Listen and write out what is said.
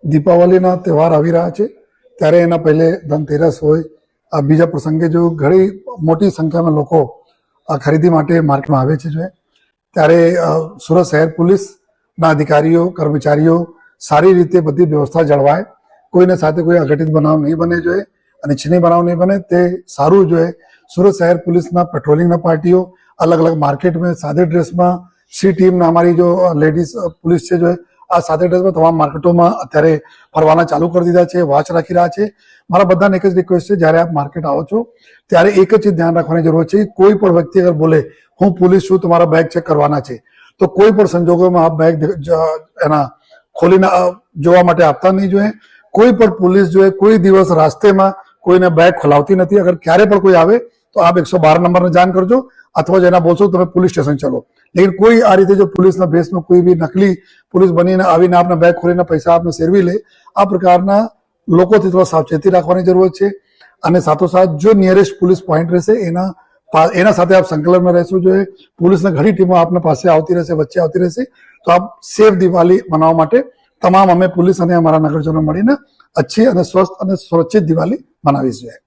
દીપાવલીના તહેવાર આવી રહ્યા છે ત્યારે એના પહેલે ધનતેરસ હોય, આ બીજા પ્રસંગે જો ઘણી મોટી સંખ્યામાં લોકો આ ખરીદી માટે માર્કેટમાં આવે છે ત્યારે સુરત શહેર પોલીસના અધિકારીઓ કર્મચારીઓ સારી રીતે બધી વ્યવસ્થા જળવાય, કોઈને સાથે કોઈ અઘટિત બનાવ નહીં બને જોઈએ અને છીની બનાવ નહીં બને તે સારું જોઈએ. સુરત શહેર પોલીસના પેટ્રોલિંગના પાર્ટીઓ અલગ અલગ માર્કેટમાં સાદે ડ્રેસમાં સી ટીમના અમારી જો લેડીઝ પોલીસ છે જો આ સાદે ડ્રેસમાં તમામ માર્કેટોમાં અત્યારે ફરવાના ચાલુ કરી દીધા છે, વોચ રાખી રહ્યા છે. મારા બધાને એક જ રિક્વેસ્ટ છે, જ્યારે આપ માર્કેટ આવો છો ત્યારે એક જ ચીજ ધ્યાન રાખવાની જરૂર છે. કોઈ પણ વ્યક્તિ અગર બોલે હું પોલીસ છું, તમારા બેગ ચેક કરવાના છે, તો કોઈ પણ સંજોગોમાં આપ બેગ એના ખોલીને જોવા માટે આપતા નહીં જોઈએ. કોઈ પણ પોલીસ જોઈએ કોઈ દિવસ રાસ્તેમાં કોઈને બેગ ખોલાવતી નથી. અગર ક્યારે પણ કોઈ આવે તો આપ 112 નંબરને જાણ કરજો અથવા જેના બોલશો તમે પોલીસ સ્ટેશન ચલો. લેકિન કોઈ આ રીતે જો પોલીસના ભેસમાં કોઈ બી નકલી પોલીસ બનીને આવીને આપના બેગ ખોલીને પૈસા આપને સેરવી લે, આ પ્રકારના લોકોથી થોડા સાવચેતી રાખવાની જરૂર છે. અને સાથોસાથ જો નિયરેસ્ટ પોલીસ પોઈન્ટ રહેશે એના સાથે આપ સંકલનમાં રહેશું જોઈએ. પોલીસની ઘણી ટીમો આપના પાસે આવતી રહેશે, વચ્ચે આવતી રહેશે. તો આપ સેફ દિવાળી મનાવવા માટે તમામ અમે પોલીસ અને અમારા નગરજનો મળીને અચ્છી અને સ્વસ્થ અને સુરક્ષિત દિવાળી મનાવી જોઈએ.